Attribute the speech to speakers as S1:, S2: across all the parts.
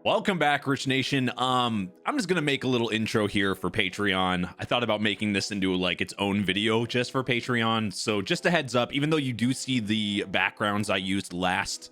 S1: Welcome back, Rich Nation. I'm just gonna make a little intro here for Patreon. I thought about making this into like its own video just for Patreon. So just a heads up, even though you do see the backgrounds I used last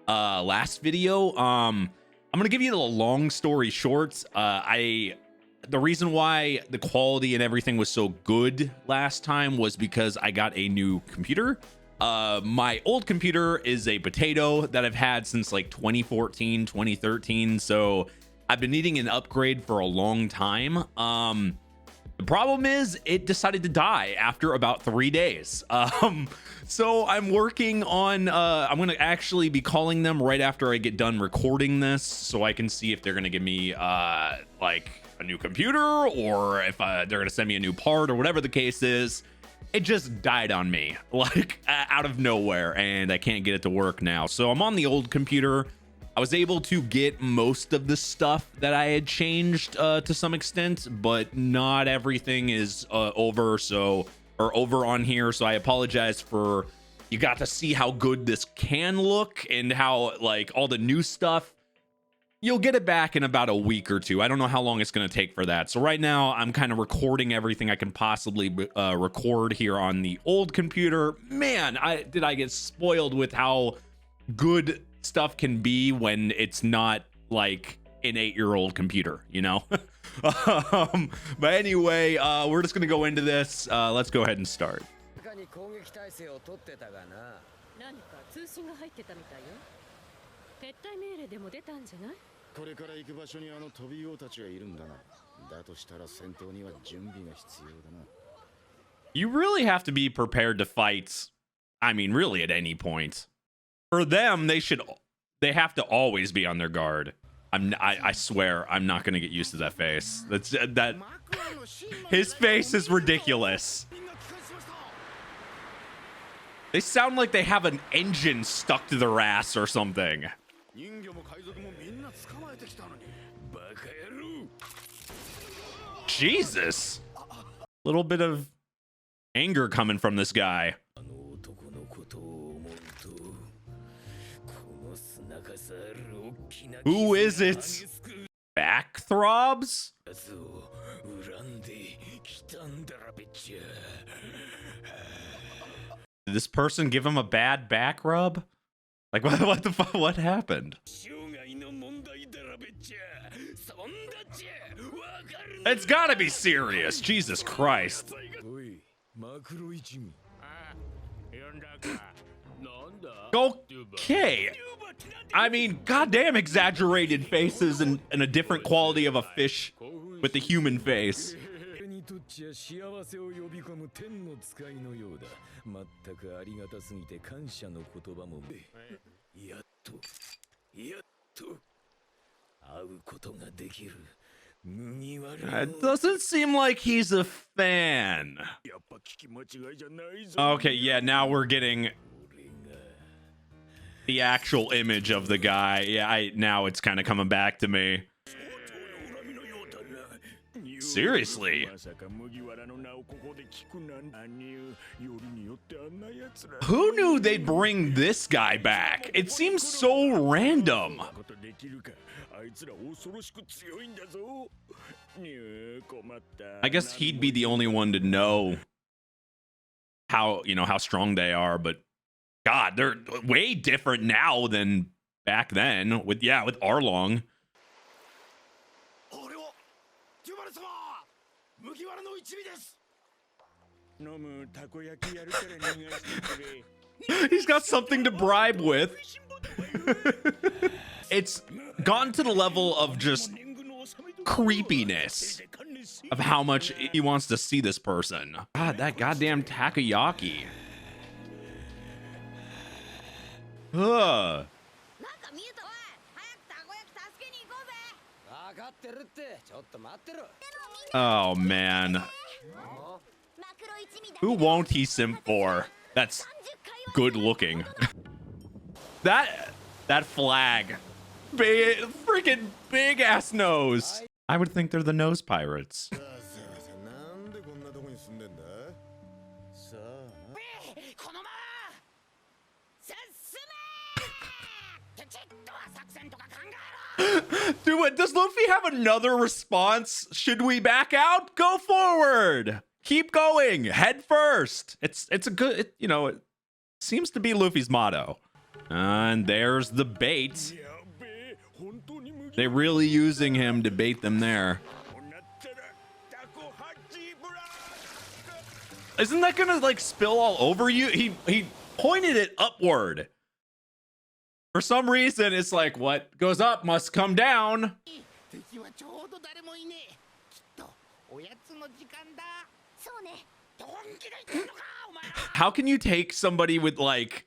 S1: video, I'm gonna give you the long story short. The reason why the quality and everything was so good last time was because I got a new computer. My old computer is a potato that I've had since like 2014, 2013. So I've been needing an upgrade for a long time. The problem is it decided to die after about 3 days. So I'm working on, I'm going to actually be calling them right after I get done recording this so I can see if they're going to give me, like a new computer or if they're going to send me a new part or whatever the case is. It just died on me like out of nowhere and I can't get it to work now. So I'm on the old computer. I was able to get most of the stuff that I had changed to some extent, but not everything is over on here. So I apologize for you got to see how good this can look and how like all the new stuff. You'll get it back in about a week or two. I don't know how long it's going to take for that. So right now I'm kind of recording everything I can possibly record here on the old computer. Man, did I get spoiled with how good stuff can be when it's not like an 8-year-old computer, you know? But anyway, we're just going to go into this. Let's go ahead and start. You really have to be prepared to fight. I mean, really at any point. For them, they have to always be on their guard. I swear I'm not going to get used to that face. His face is ridiculous. They sound like they have an engine stuck to their ass or something. Jesus. Little bit of anger coming from this guy. Who is it? Back throbs? Did this person give him a bad back rub? Like what the fuck? What happened? It's gotta be serious. Jesus Christ. Okay. I mean, goddamn exaggerated faces and a different quality of a fish with the human face. It doesn't seem like he's a fan. Okay, yeah, now we're getting the actual image of the guy. Yeah, now it's kind of coming back to me. Seriously. Who knew they'd bring this guy back? It seems so random. I guess he'd be the only one to know how, how strong they are, but God, they're way different now than back then with Arlong. He's got something to bribe with. It's gone to the level of just creepiness of how much he wants to see this person. God, that goddamn takoyaki. Ugh. Oh man. Who won't he simp for? That's good looking. that flag. Freaking big ass nose. I would think they're the nose pirates. Does Luffy have another response? Should we back out? Go forward. Keep going. Head first. It's a good, it seems to be Luffy's motto. And there's the bait. They're really using him to bait them there. Isn't that gonna like spill all over you? He pointed it upward. For some reason, it's like what goes up must come down. How can you take somebody with like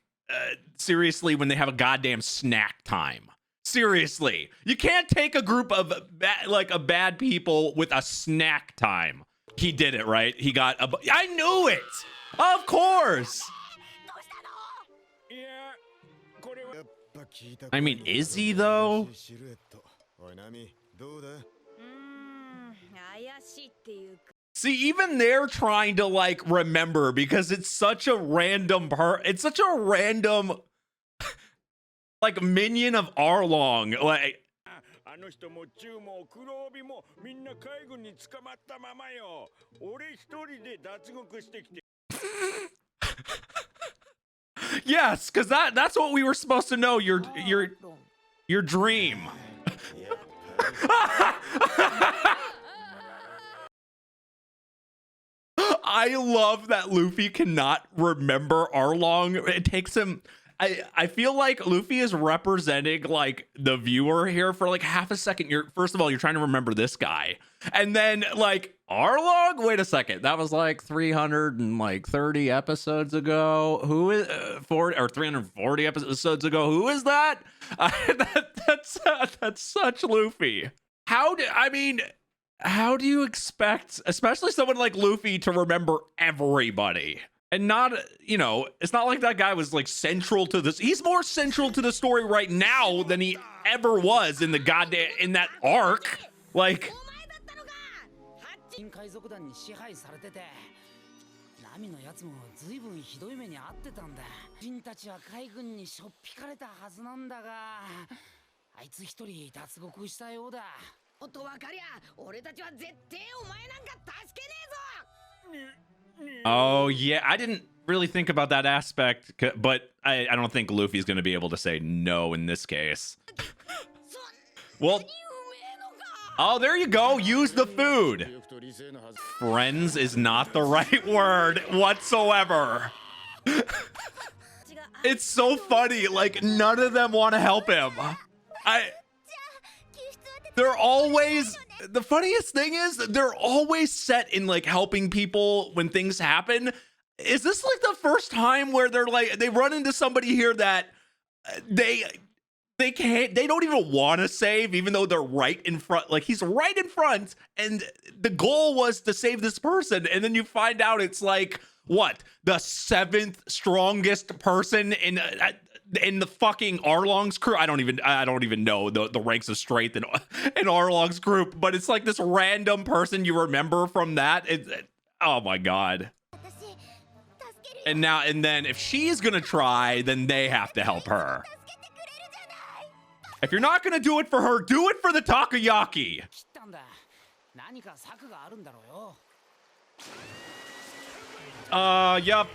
S1: seriously when they have a goddamn snack time? Seriously, you can't take a group of bad people with a snack time. He did it, right? He got I knew it. Of course. I mean, is he though? See, even they're trying to like remember because it's such a random it's such a random like minion of Arlong. Like yes, because that's what we were supposed to know. Your dream. I love that Luffy cannot remember Arlong. It takes him. I feel like Luffy is representing like the viewer here for like half a second. First of all, you're trying to remember this guy, and then like Arlong. Wait a second, that was like 330 episodes ago. Who is 40 or 340 episodes ago? Who is that? That's such Luffy. How do you expect, especially someone like Luffy, to remember everybody? And not, it's not like that guy was like central to this. He's more central to the story right now than he ever was in that arc. Like, oh yeah, I didn't really think about that aspect, but I don't think Luffy's going to be able to say no in this case. Well, oh, there you go. Use the food. Friends is not the right word whatsoever. It's so funny. Like, none of them want to help him. They're always, the funniest thing is they're always set in like helping people when things happen. Is this like the first time where they're like, they run into somebody here that they don't even want to save, even though they're right in front? Like, he's right in front and the goal was to save this person, and then you find out it's like what, the 7th strongest person in the fucking Arlong's crew. I don't even know the ranks of strength in Arlong's group, but it's like this random person you remember from that. Oh my god. And then if she's gonna try, then they have to help her. If you're not gonna do it for her, do it for the takoyaki. Yup.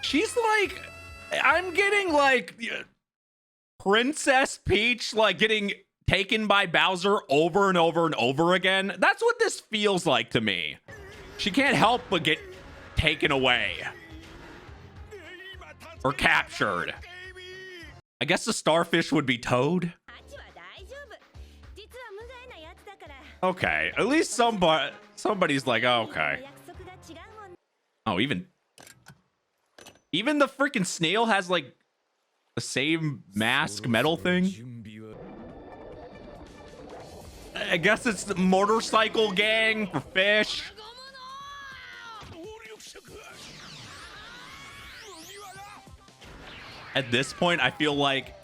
S1: She's like, I'm getting like Princess Peach like getting taken by Bowser over and over and over again. That's what this feels like to me. She can't help but get taken away or captured. I guess the starfish would be Toad. Okay, at least somebody's like, oh, okay. Oh, even the freaking snail has like the same mask metal thing. I guess it's the motorcycle gang for fish. At this point, I feel like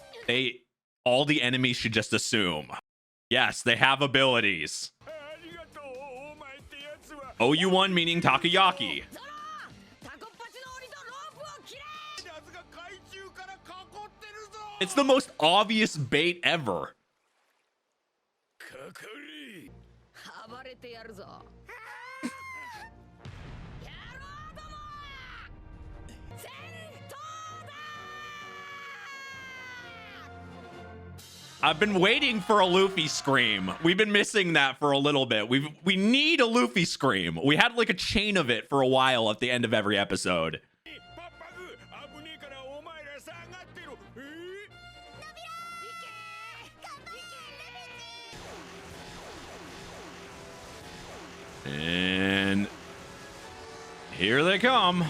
S1: all the enemies should just assume, yes, they have abilities. OU1 meaning takoyaki. It's the most obvious bait ever. I've been waiting for a Luffy scream. We've been missing that for a little bit. We need a Luffy scream. We had like a chain of it for a while at the end of every episode. And here they come.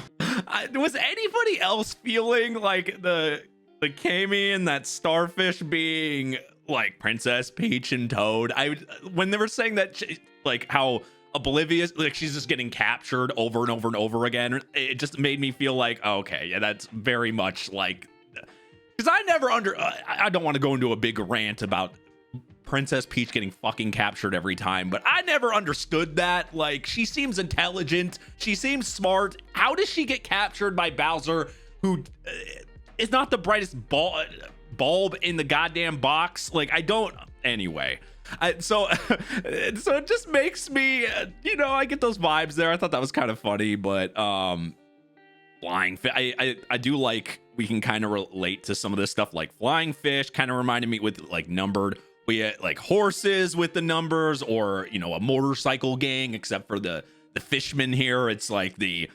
S1: Was anybody else feeling like the Kami and that starfish being like Princess Peach and Toad? When they were saying that, like how oblivious, like she's just getting captured over and over and over again, it just made me feel like, okay, yeah, that's very much like, because I don't want to go into a big rant about Princess Peach getting fucking captured every time, but I never understood that. Like, she seems intelligent, she seems smart. How does she get captured by Bowser, who is not the brightest bulb in the goddamn box? Like, I don't. Anyway, so it just makes me, I get those vibes there. I thought that was kind of funny, but flying fish, I do like, we can kind of relate to some of this stuff. Like flying fish kind of reminded me with like numbered. We had like horses with the numbers, or a motorcycle gang, except for the fishmen here. It's like the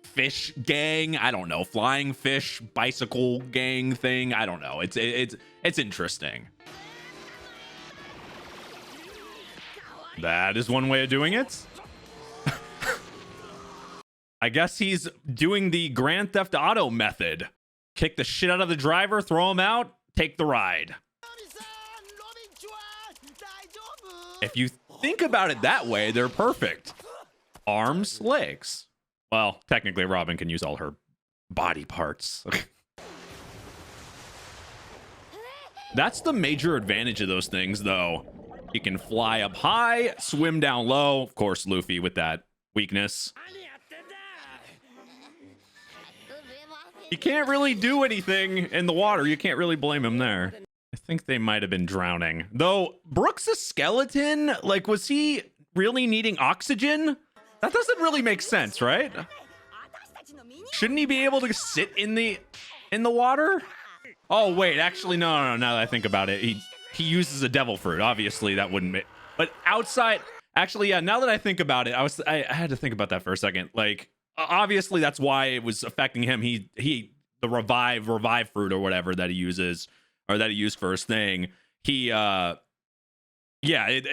S1: fish gang. I don't know, flying fish bicycle gang thing. I don't know. It's interesting. That is one way of doing it. I guess he's doing the Grand Theft Auto method. Kick the shit out of the driver, throw him out, take the ride. If you think about it that way, they're perfect. Arms, legs. Well, technically, Robin can use all her body parts. That's the major advantage of those things, though. You can fly up high, swim down low. Of course, Luffy with that weakness. You can't really do anything in the water. You can't really blame him there. I think they might have been drowning. Though, Brooks' skeleton, like, was he really needing oxygen? That doesn't really make sense, right? Shouldn't he be able to sit in the water? Oh, wait, actually, no. Now that I think about it, he uses a devil fruit. Obviously, that wouldn't make... But outside... Actually, yeah, now that I think about it, I had to think about that for a second. Like, obviously, that's why it was affecting him. The revive fruit or whatever that he uses... or that he used for his thing, it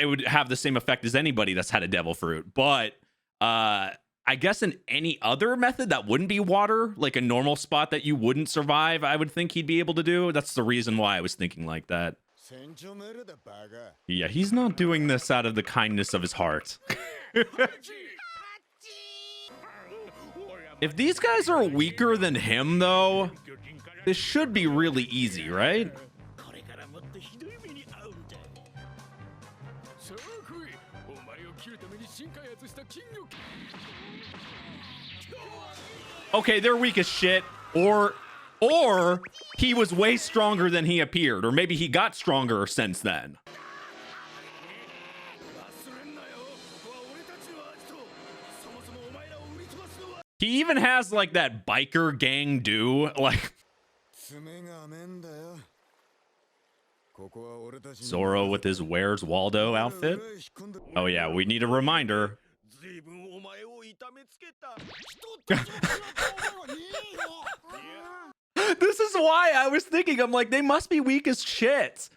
S1: would have the same effect as anybody that's had a devil fruit. But I guess in any other method that wouldn't be water, like a normal spot that you wouldn't survive, I would think he'd be able to do. That's the reason why I was thinking like that. Yeah, he's not doing this out of the kindness of his heart. If these guys are weaker than him, though, this should be really easy, right? Okay, they're weak as shit, or he was way stronger than he appeared, or maybe he got stronger since then. He even has like that biker gang do, like Zoro with his Where's Waldo outfit. Oh yeah, we need a reminder. This is why I was thinking, I'm like, they must be weak as shit.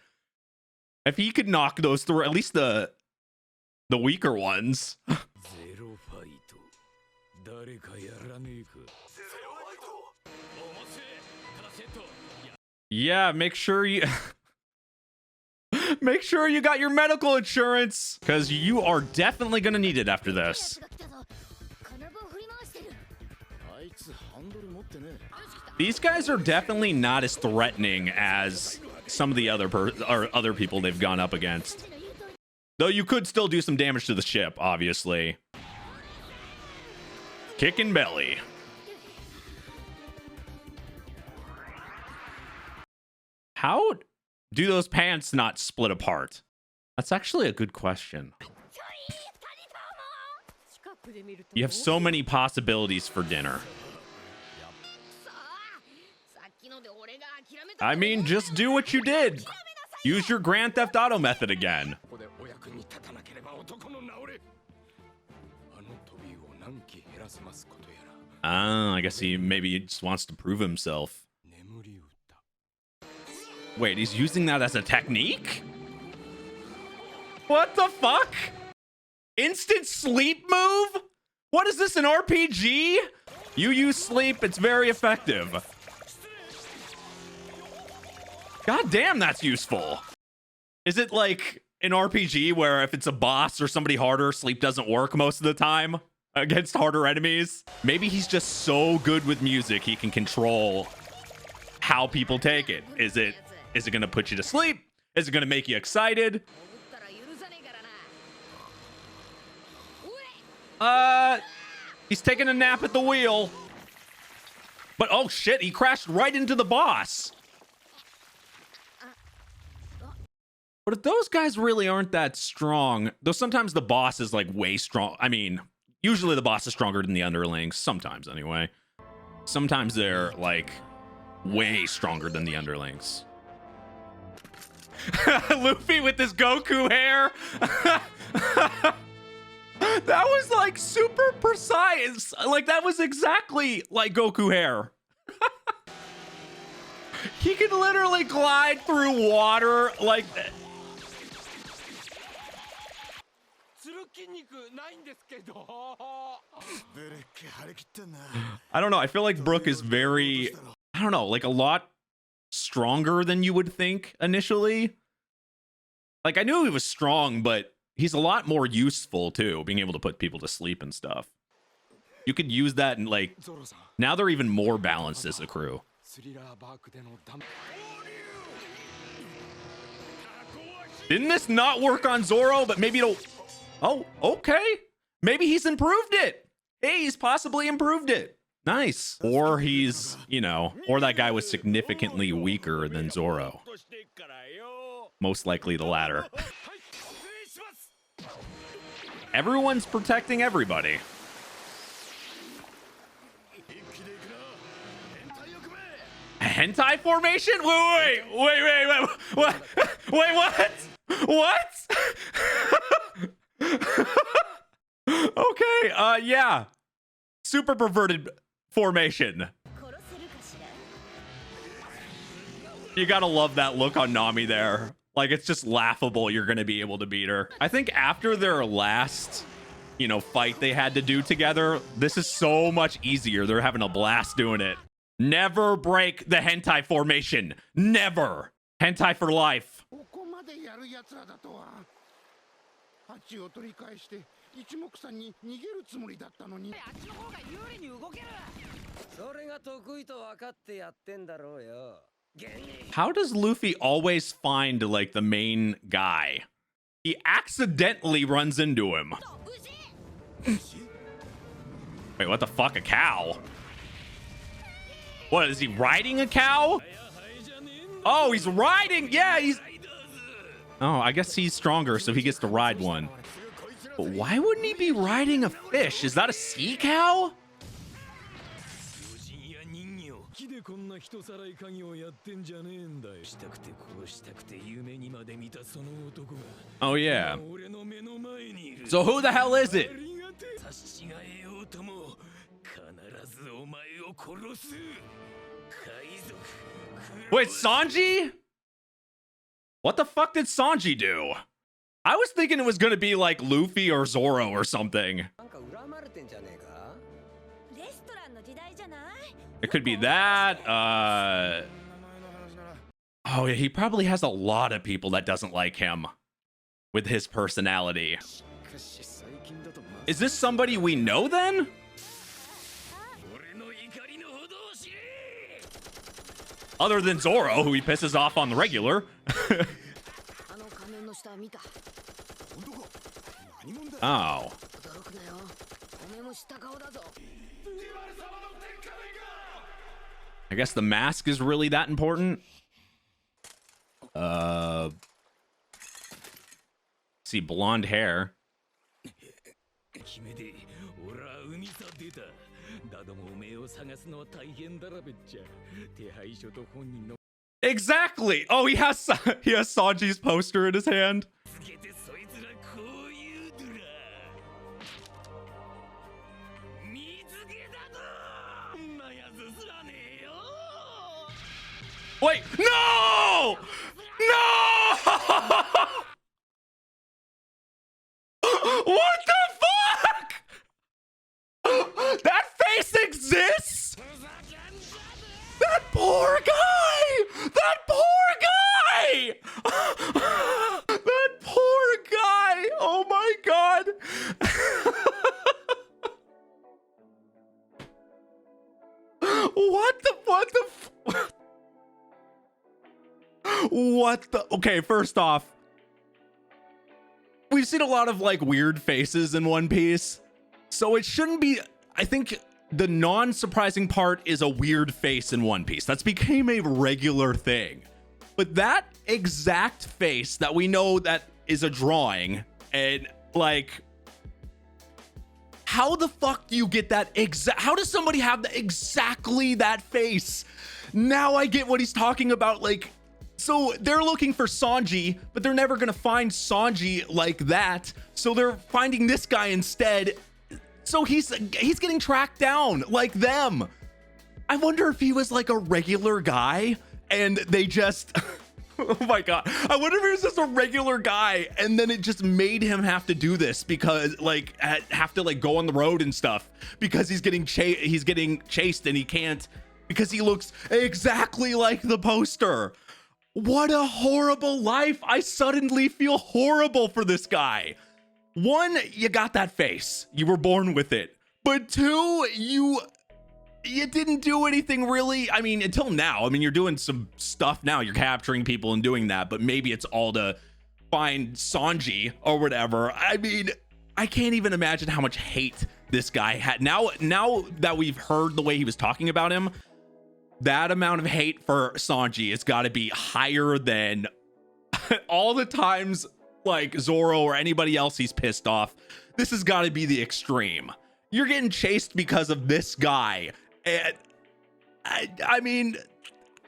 S1: If he could knock those through, at least the weaker ones. Yeah, make sure you make sure you got your medical insurance, because you are definitely gonna need it after this. These guys are definitely not as threatening as some of the other people they've gone up against. Though you could still do some damage to the ship, obviously. Kicking belly. How do those pants not split apart? That's actually a good question. You have so many possibilities for dinner. I mean, just do what you did. Use your Grand Theft Auto method again. I guess maybe he just wants to prove himself. Wait, he's using that as a technique? What the fuck? Instant sleep move? What is this, an RPG? You use sleep, it's very effective. God damn, that's useful. Is it like an RPG where if it's a boss or somebody harder, sleep doesn't work most of the time against harder enemies? Maybe he's just so good with music he can control how people take it. Is it gonna put you to sleep? Is it gonna make you excited? He's taking a nap at the wheel. But oh shit, he crashed right into the boss. But if those guys really aren't that strong, though sometimes the boss is like way strong. I mean, usually the boss is stronger than the underlings. Sometimes anyway. Sometimes they're like way stronger than the underlings. Luffy with this Goku hair. That was like super precise. Like that was exactly like Goku hair. He can literally glide through water like that. I don't know. I feel like Brook is very, I don't know, like a lot stronger than you would think initially. Like I knew he was strong, but he's a lot more useful too, being able to put people to sleep and stuff. You could use that and like, now they're even more balanced as a crew. Didn't this not work on Zoro? But maybe it'll, oh, okay. Maybe he's improved it. Hey, he's possibly improved it. Nice. Or he's, you know, or that guy was significantly weaker than Zoro. Most likely the latter. Everyone's protecting everybody. Hentai formation? Wait, what? Wait, what? What? Okay, yeah. Super perverted formation. You gotta love that look on Nami there. Like, it's just laughable you're gonna be able to beat her. I think after their last, you know, fight they had to do together, this is so much easier. They're having a blast doing it. Never break the hentai formation. Never. Hentai for life. How does Luffy always find like the main guy? He accidentally runs into him. Wait, what the fuck? A cow? What, is he riding a cow? Oh, he's riding. Yeah, he's... Oh, I guess he's stronger, so he gets to ride one. But why wouldn't he be riding a fish? Is that a sea cow? Oh, yeah. So who the hell is it? Wait, Sanji? What the fuck did Sanji do? I was thinking it was gonna be like Luffy or Zoro or something. It could be that. Oh yeah, he probably has a lot of people that doesn't like him with his personality. Is this somebody we know then? Other than Zoro, who he pisses off on the regular. Oh. I guess the mask is really that important. see, blonde hair. Exactly. Oh, he has Sanji's poster in his hand. Wait, no! No! What the fuck? That face exists? That poor guy! That poor guy! That poor guy! Oh my god! What the? Okay, first off, we've seen a lot of like weird faces in One Piece, so it shouldn't be. I think the non-surprising part is a weird face in One Piece. That's became a regular thing. But that exact face that we know that is a drawing, and like, how the fuck do you get that exact? How does somebody have exactly that face? Now I get what he's talking about. Like, so they're looking for Sanji, but they're never gonna find Sanji like that. So they're finding this guy instead. So he's getting tracked down like them. I wonder if he was like a regular guy and they just, oh my god. I wonder if he was just a regular guy and then it just made him have to do this because like have to like go on the road and stuff because he's getting chased and he can't because he looks exactly like the poster. What a horrible life. I suddenly feel horrible for this guy. One, you got that face. You were born with it. But two, you didn't do anything really. I mean, until now. I mean, you're doing some stuff now. You're capturing people and doing that, but maybe it's all to find Sanji or whatever. I mean, I can't even imagine how much hate this guy had. Now that we've heard the way he was talking about him, that amount of hate for Sanji has got to be higher than all the times like Zoro or anybody else he's pissed off. This has got to be the extreme. You're getting chased because of this guy. And I mean,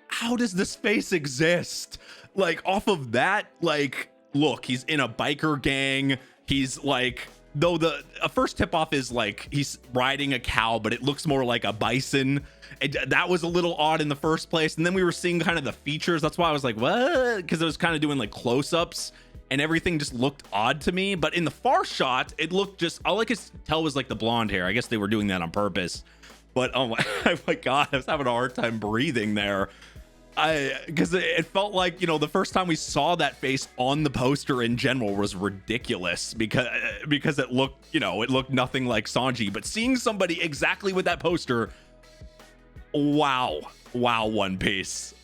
S1: how does this face exist? Like off of that, like, look, he's in a biker gang. He's like, though the first tip off is like he's riding a cow, but it looks more like a bison. That was a little odd in the first place. And then we were seeing kind of the features. That's why I was like, what? Because it was kind of doing like close-ups and everything just looked odd to me. But in the far shot, it looked just, all I could tell was like the blonde hair. I guess they were doing that on purpose. But oh my god, I was having a hard time breathing there. Because it felt like, you know, the first time we saw that face on the poster in general was ridiculous because it looked, you know, it looked nothing like Sanji. But seeing somebody exactly with that poster, wow, One Piece.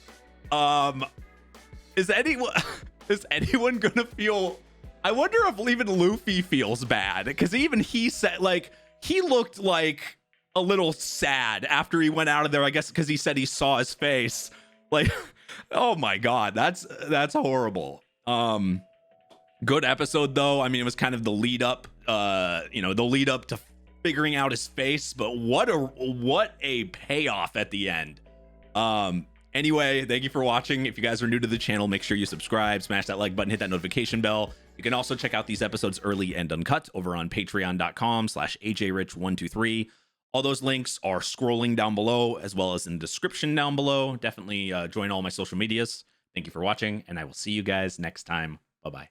S1: Is anyone gonna feel? I wonder if even Luffy feels bad because even he said, like, he looked like a little sad after he went out of there. I guess because he said he saw his face. Like, oh my god, that's horrible. Good episode though. I mean, it was kind of the lead up, you know, the lead up to figuring out his face, but what a payoff at the end. Anyway, thank you for watching. If you guys are new to the channel, make sure you subscribe, smash that like button, hit that notification bell. You can also check out these episodes early and uncut over on patreon.com/ajrich123. All those links are scrolling down below as well as in the description down below. Definitely join all my social medias. Thank you for watching, and I will see you guys next time. Bye-bye.